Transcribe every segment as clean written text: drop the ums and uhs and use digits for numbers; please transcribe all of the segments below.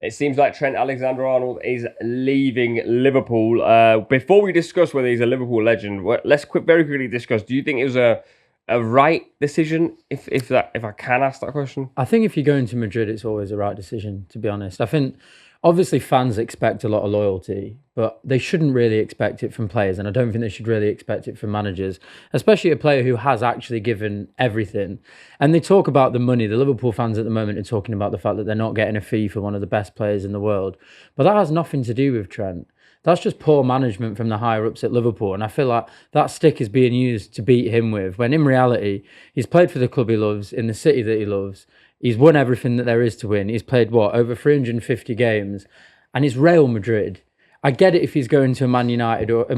It seems like Trent Alexander-Arnold is leaving Liverpool. Before we discuss whether he's a Liverpool legend, let's very quickly discuss. Do you think it was a right decision? If I can ask that question, I think if you go into Madrid, it's always the right decision. To be honest, I think obviously fans expect a lot of loyalty, but they shouldn't really expect it from players, and I don't think they should really expect it from managers, especially a player who has actually given everything. And they talk about the money. The Liverpool fans at the moment are talking about the fact that they're not getting a fee for one of the best players in the world, but that has nothing to do with Trent. That's just poor management from the higher ups at Liverpool. And I feel like that stick is being used to beat him with, when in reality, he's played for the club he loves, in the city that he loves. He's won everything that there is to win. He's played, over 350 games. And it's Real Madrid. I get it if he's going to a Man United, a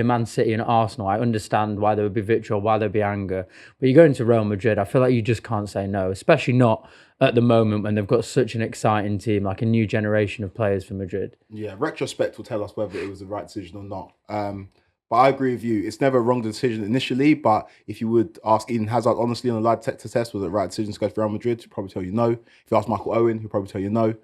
Man City and Arsenal. I understand why there would be vitriol, why there would be anger. But you're going to Real Madrid, I feel like you just can't say no, especially not at the moment when they've got such an exciting team, like a new generation of players for Madrid. Yeah, retrospect will tell us whether it was the right decision or not. But I agree with you. It's never a wrong decision initially, but if you would ask Eden Hazard honestly on a live test, was it the right decision to go for Real Madrid? He'll probably tell you no. If you ask Michael Owen, he'll probably tell you no.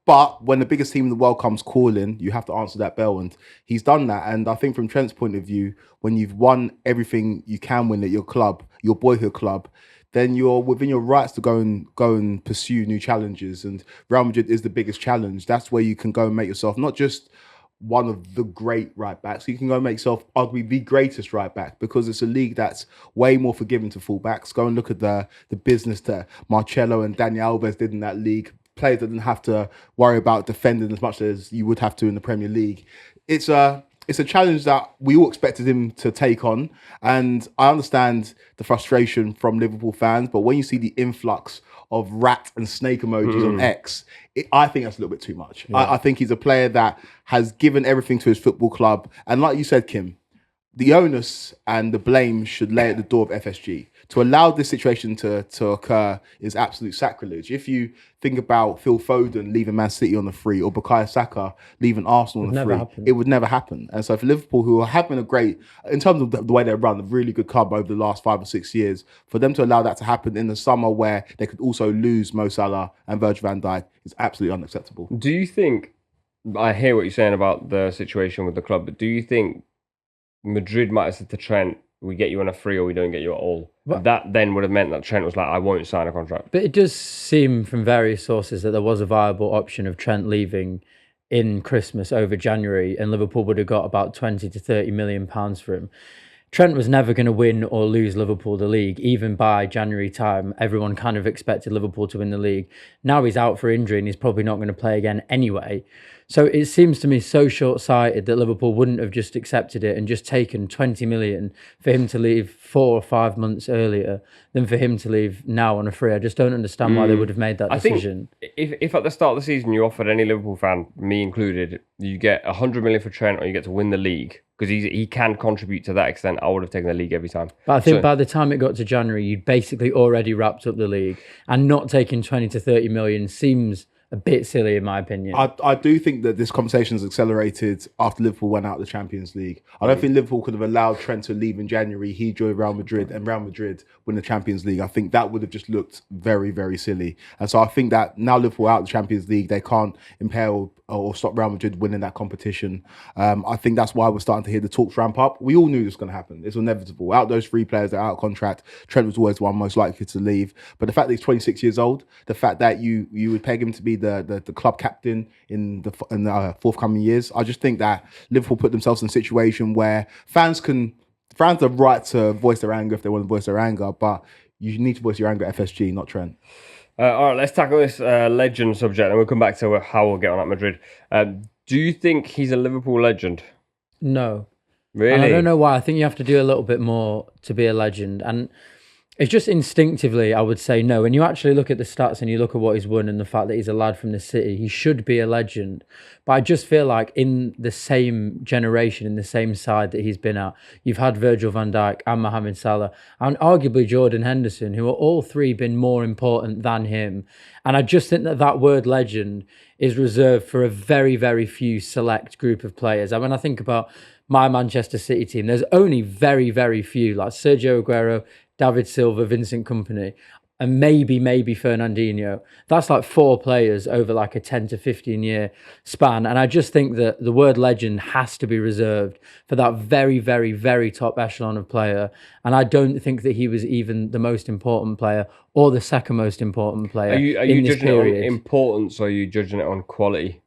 But when the biggest team in the world comes calling, you have to answer that bell, and he's done that. And I think from Trent's point of view, when you've won everything you can win at your club, your boyhood club, then you're within your rights to go and pursue new challenges. And Real Madrid is the biggest challenge. That's where you can go and make yourself not just one of the great right backs. You can go and make yourself arguably the greatest right back, because it's a league that's way more forgiving to fullbacks. Go and look at the business that Marcelo and Daniel Alves did in that league. Players that didn't have to worry about defending as much as you would have to in the Premier League. It's a challenge that we all expected him to take on. And I understand the frustration from Liverpool fans, but when you see the influx of rat and snake emojis on X, I think that's a little bit too much. Yeah. I think he's a player that has given everything to his football club. And like you said, Kim, the onus and the blame should lay at the door of FSG. To allow this situation to occur is absolute sacrilege. If you think about Phil Foden leaving Man City on the free, or Bukayo Saka leaving Arsenal on the free, it would never happen. And so for Liverpool, who have been a great, in terms of the way they run, a really good club over the last 5 or 6 years, for them to allow that to happen in the summer where they could also lose Mo Salah and Virgil van Dijk is absolutely unacceptable. Do you think, I hear what you're saying about the situation with the club, but do you think Madrid might have said to Trent, we get you on a free or we don't get you at all? But that then would have meant that Trent was like, I won't sign a contract. But it does seem from various sources that there was a viable option of Trent leaving in Christmas over January, and Liverpool would have got about 20 to 30 million pounds for him. Trent was never going to win or lose Liverpool the league. Even by January time, everyone kind of expected Liverpool to win the league. Now he's out for injury and he's probably not going to play again anyway. So it seems to me so short-sighted that Liverpool wouldn't have just accepted it and just taken 20 million for him to leave 4 or 5 months earlier than for him to leave now on a free. I just don't understand why they would have made that decision. I think if at the start of the season you offered any Liverpool fan, me included, you get 100 million for Trent or you get to win the league, because he can contribute to that extent, I would have taken the league every time. But I think by the time it got to January, you'd basically already wrapped up the league, and not taking 20 to 30 million seems a bit silly in my opinion. I do think that this conversation has accelerated after Liverpool went out of the Champions League. I don't think Liverpool could have allowed Trent to leave in January. He joined Real Madrid and Real Madrid win the Champions League. I think that would have just looked very, very silly. And so I think that now Liverpool out of the Champions League, they can't impale or stop Real Madrid winning that competition. I think that's why we're starting to hear the talks ramp up. We all knew this was going to happen. It's inevitable. Out those 3 players that are out of contract, Trent was always the one most likely to leave. But the fact that he's 26 years old, the fact that you would peg him to be the club captain in the forthcoming years, I just think that Liverpool put themselves in a situation where fans have the right to voice their anger if they want to voice their anger, but you need to voice your anger at FSG, not Trent. All right, let's tackle this legend subject, and we'll come back to how we'll get on at Madrid. Do you think he's a Liverpool legend? No. Really? And I don't know why. I think you have to do a little bit more to be a legend. And it's just instinctively, I would say no. When you actually look at the stats and you look at what he's won and the fact that he's a lad from the city, he should be a legend. But I just feel like in the same generation, in the same side that he's been at, you've had Virgil van Dijk and Mohamed Salah and arguably Jordan Henderson, who are all 3 been more important than him. And I just think that word legend is reserved for a very, very few select group of players. And when I think about my Manchester City team, there's only very, very few, like Sergio Aguero, David Silva, Vincent Kompany. and maybe Fernandinho. That's like 4 players over like a 10 to 15 year span. And I just think that the word legend has to be reserved for that very, very, very top echelon of player. And I don't think that he was even the most important player or the second most important player Are you in this judging period. it on importance, or are you judging it on quality?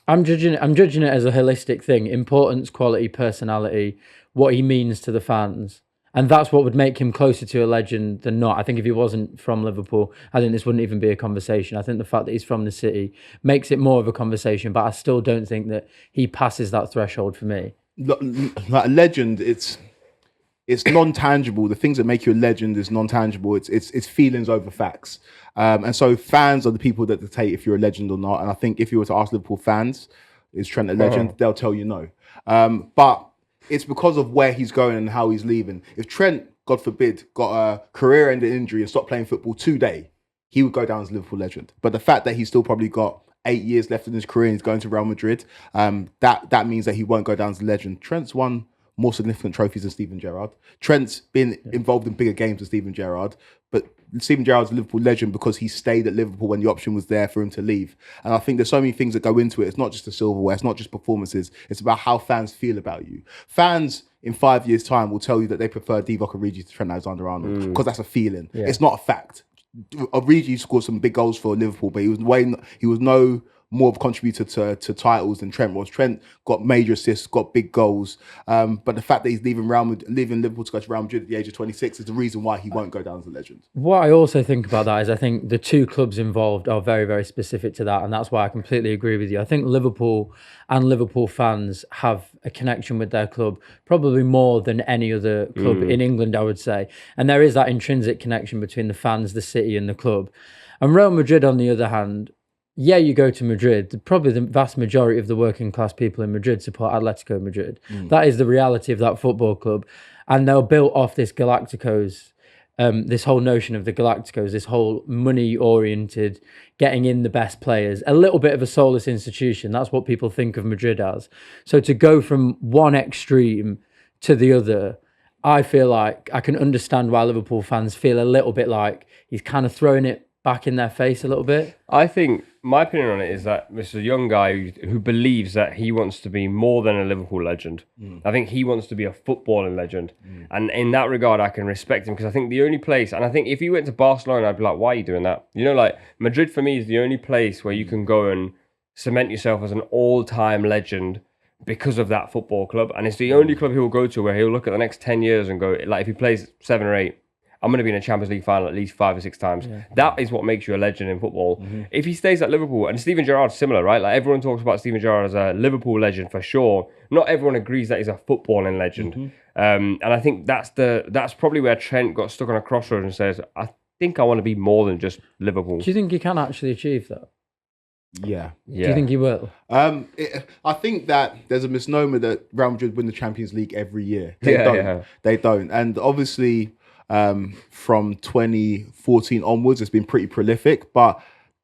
I'm judging it as a holistic thing: importance, quality, personality, what he means to the fans. And that's what would make him closer to a legend than not. I think if he wasn't from Liverpool, I think this wouldn't even be a conversation. I think the fact that he's from the city makes it more of a conversation, but I still don't think that he passes that threshold for me. Like a legend, it's non-tangible. The things that make you a legend is non-tangible. It's feelings over facts. And so fans are the people that dictate if you're a legend or not. And I think if you were to ask Liverpool fans, is Trent a legend? They'll tell you no. But it's because of where he's going and how he's leaving. If Trent, God forbid, got a career-ending injury and stopped playing football today, he would go down as a Liverpool legend. But the fact that he's still probably got 8 years left in his career and he's going to Real Madrid, that means that he won't go down as a legend. Trent's won more significant trophies than Steven Gerrard. Trent's been involved in bigger games than Steven Gerrard, but Steven Gerrard's a Liverpool legend because he stayed at Liverpool when the option was there for him to leave. And I think there's so many things that go into it. It's not just the silverware, it's not just performances, it's about how fans feel about you. Fans in 5 years' time will tell you that they prefer Divock Origi to Trent Alexander-Arnold because that's a feeling. Yeah. It's not a fact. Origi scored some big goals for Liverpool, but he was no more of a contributor to titles than Trent was. Trent got major assists, got big goals, but the fact that he's leaving Liverpool to go to Real Madrid at the age of 26 is the reason why he won't go down as a legend. What I also think about that is I think the 2 clubs involved are very, very specific to that, and that's why I completely agree with you. I think Liverpool and Liverpool fans have a connection with their club, probably more than any other club in England, I would say. And there is that intrinsic connection between the fans, the city, and the club. And Real Madrid, on the other hand, yeah, you go to Madrid, probably the vast majority of the working class people in Madrid support Atletico Madrid. That is the reality of that football club. And they're built off this Galacticos, this whole notion of the Galacticos, this whole money-oriented, getting in the best players, a little bit of a soulless institution. That's what people think of Madrid as. So to go from one extreme to the other, I feel like I can understand why Liverpool fans feel a little bit like he's kind of throwing it back in their face a little bit. I think my opinion on it is that this is a young guy who believes that he wants to be more than a Liverpool legend. I think he wants to be a footballing legend. And in that regard, I can respect him because I think the only place, and I think if he went to Barcelona, I'd be like, why are you doing that? You know, like Madrid for me is the only place where you can go and cement yourself as an all-time legend because of that football club. And it's the only club he will go to where he'll look at the next 10 years and go, like if he plays 7 or 8, I'm going to be in a Champions League final at least 5 or 6 times. Yeah. That is what makes you a legend in football. If he stays at Liverpool, and Steven Gerrard's similar, right? Like everyone talks about Steven Gerrard as a Liverpool legend for sure. Not everyone agrees that he's a footballing legend. And I think that's probably where Trent got stuck on a crossroads and says, I think I want to be more than just Liverpool. Do you think he can actually achieve that? Yeah. Do you think he will? I think that there's a misnomer that Real Madrid win the Champions League every year. They don't. And obviously, from 2014 onwards, it's been pretty prolific. But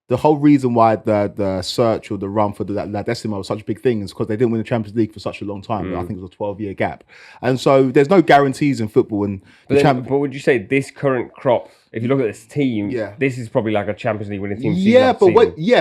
the whole reason why the search or the run for La Decima was such a big thing is because they didn't win the Champions League for such a long time. I think it was a 12-year gap. And so there's no guarantees in football. But would you say this current crop, if you look at this team, this is probably like a Champions League winning team?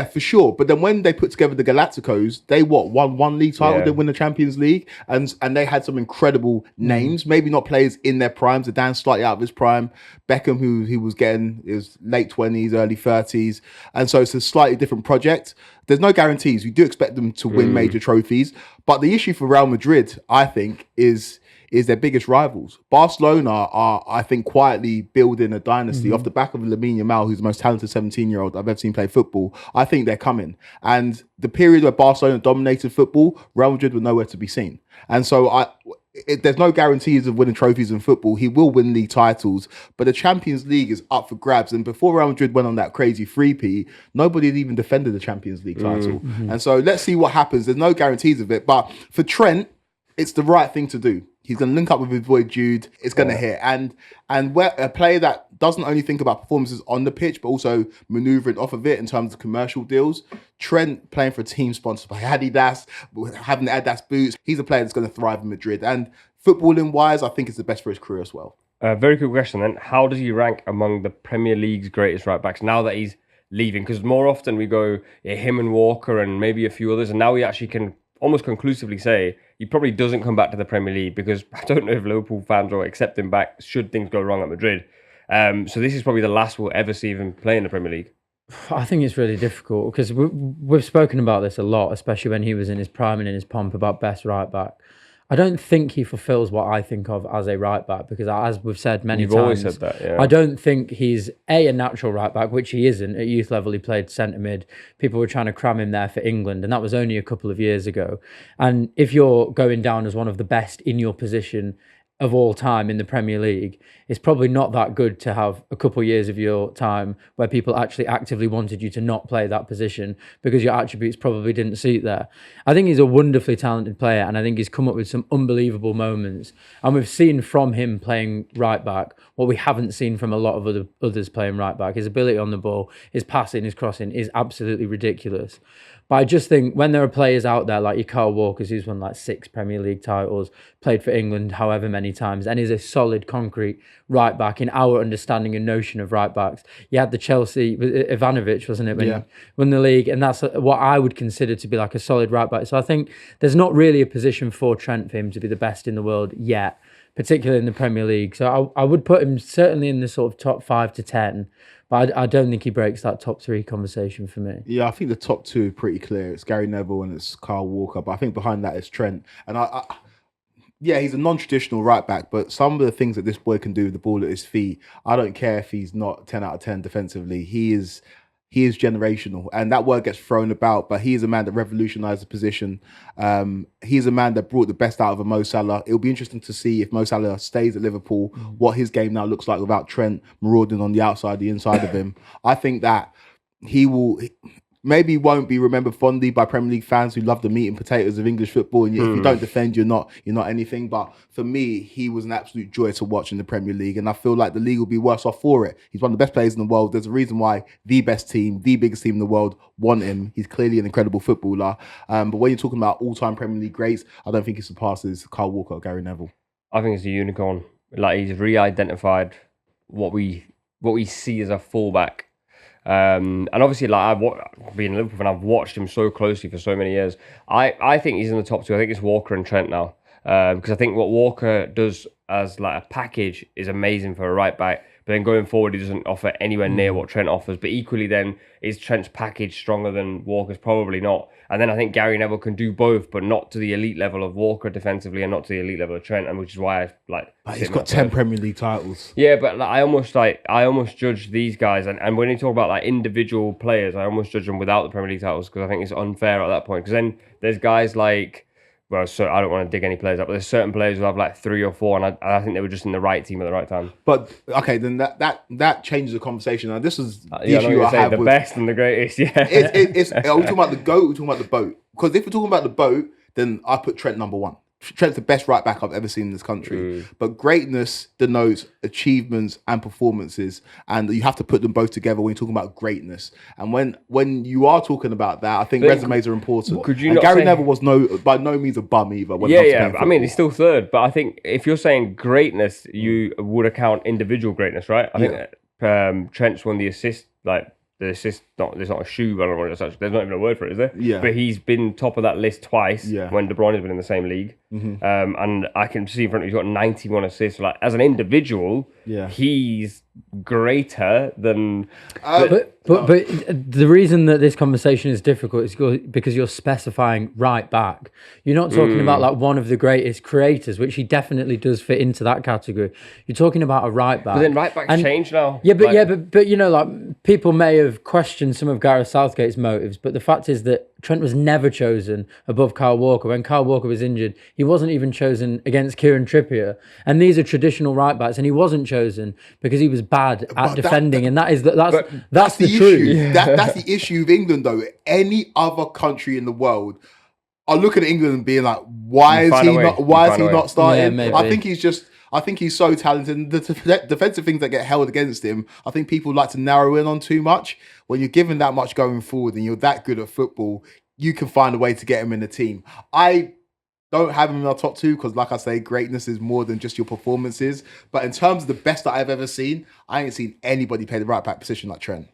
For sure. But then when they put together the Galacticos, they won one league title, they win the Champions League, and they had some incredible names. Maybe not players in their primes. Zidane's slightly out of his prime. Beckham, who he was getting his late 20s, early 30s, and so it's a slightly different project. There's no guarantees. We do expect them to win major trophies, but the issue for Real Madrid, I think, is their biggest rivals. Barcelona are, I think, quietly building a dynasty off the back of Lamine Yamal, who's the most talented 17-year-old I've ever seen play football. I think they're coming. And the period where Barcelona dominated football, Real Madrid were nowhere to be seen. And so there's no guarantees of winning trophies in football. He will win league titles, but the Champions League is up for grabs. And before Real Madrid went on that crazy 3P, nobody had even defended the Champions League title. And so let's see what happens. There's no guarantees of it. But for Trent, it's the right thing to do. He's going to link up with his boy Jude. It's going to hit. And where a player that doesn't only think about performances on the pitch, but also manoeuvring off of it in terms of commercial deals. Trent playing for a team sponsored by Adidas, having the Adidas boots. He's a player that's going to thrive in Madrid. And footballing wise, I think it's the best for his career as well. Very quick question then. How does he rank among the Premier League's greatest right backs now that he's leaving? Because more often we go him and Walker and maybe a few others, and now we actually can almost conclusively say he probably doesn't come back to the Premier League, because I don't know if Liverpool fans will accept him back should things go wrong at Madrid. So this is probably the last we'll ever see him play in the Premier League. I think it's really difficult because we've spoken about this a lot, especially when he was in his prime and in his pomp about best right back. I don't think he fulfills what I think of as a right back, because as we've said many You've times, always said that, yeah. I don't think he's a natural right back, which he isn't. At youth level, he played centre mid. People were trying to cram him there for England, and that was only a couple of years ago. And if you're going down as one of the best in your position of all time in the Premier League, it's probably not that good to have a couple of years of your time where people actually actively wanted you to not play that position because your attributes probably didn't suit there. I think he's a wonderfully talented player, and I think he's come up with some unbelievable moments. And we've seen from him playing right back what we haven't seen from a lot of others playing right back. His ability on the ball, his passing, his crossing is absolutely ridiculous. But I just think when there are players out there like your Kyle Walkers, who's won like 6 Premier League titles, played for England however many times, and is a solid, concrete right back in our understanding and notion of right backs. You had the Chelsea, Ivanovic, wasn't it, when he won the league? And that's what I would consider to be like a solid right back. So I think there's not really a position for Trent for him to be the best in the world yet, particularly in the Premier League. So I would put him certainly in the sort of top 5 to 10. But I don't think he breaks that top 3 conversation for me. Yeah, I think the top 2 are pretty clear. It's Gary Neville and it's Kyle Walker. But I think behind that is Trent. And yeah, he's a non-traditional right back, but some of the things that this boy can do with the ball at his feet, I don't care if he's not 10 out of 10 defensively. He is generational, and that word gets thrown about, but he is a man that revolutionized the position. He's a man that brought the best out of a Mo Salah. It'll be interesting to see if Mo Salah stays at Liverpool, what his game now looks like without Trent marauding on the outside, the inside of him. I think that he will... Maybe won't be remembered fondly by Premier League fans who love the meat and potatoes of English football. And if you don't defend, you're not anything. But for me, he was an absolute joy to watch in the Premier League. And I feel like the league will be worse off for it. He's one of the best players in the world. There's a reason why the best team, the biggest team in the world, want him. He's clearly an incredible footballer. But when you're talking about all-time Premier League greats, I don't think he surpasses Kyle Walker or Gary Neville. I think it's a unicorn. Like, he's re-identified what we see as a fullback. And obviously, like, being a Liverpool fan, I've watched him so closely for so many years. I think he's in the top 2. I think it's Walker and Trent now, because I think what Walker does as like a package is amazing for a right back. But then going forward, he doesn't offer anywhere near what Trent offers. But equally, then is Trent's package stronger than Walker's? Probably not. And then I think Gary Neville can do both, but not to the elite level of Walker defensively, and not to the elite level of Trent, and which is why I like. But he's got 10 Premier League titles. Yeah, but like, I almost judge these guys, and when you talk about like individual players, I almost judge them without the Premier League titles, because I think it's unfair at that point. Because then there's guys like. Well, so I don't want to dig any players up, but there's certain players who have like 3 or 4, and I think they were just in the right team at the right time. But okay, then that changes the conversation. Now this is the yeah, issue I have the with best and the greatest. Yeah, it's are we talking about the GOAT? Or are we talking about the boat? Because if we're talking about the boat, then I put Trent number 1. Trent's the best right back I've ever seen in this country. But greatness denotes achievements and performances, and you have to put them both together when you're talking about greatness. And when you are talking about that, I think resumes are important. Could you and not Gary say... Neville was by no means a bum either. Yeah. I mean, he's still 3rd, but I think if you're saying greatness, you would account individual greatness, right? I think Trent's won the assist, like. The assist, there's not a shoe, I don't know what it's actually, there's not even a word for it, is there? Yeah. But he's been top of that list twice when De Bruyne has been in the same league. And I can see in front of you, he's got 91 assists. Like, as an individual, he's greater than... But the reason that this conversation is difficult is because you're specifying right back. You're not talking about like one of the greatest creators, which he definitely does fit into that category. You're talking about a right back. But then right backs change now. Yeah, but you know, like, people may have questioned some of Gareth Southgate's motives, but the fact is that Trent was never chosen above Kyle Walker. When Kyle Walker was injured, he wasn't even chosen against Kieran Trippier. And these are traditional right backs, and he wasn't chosen because he was bad at defending. And that's the truth. Yeah. That's the issue of England, though. Any other country in the world are looking at England and being like, why is he not starting? Yeah, I think he's so talented. And the defensive things that get held against him, I think people like to narrow in on too much. When you're given that much going forward and you're that good at football, you can find a way to get him in the team. I Don't have him in our top two because, like I say, greatness is more than just your performances. But in terms of the best that I've ever seen, I ain't seen anybody play the right back position like Trent.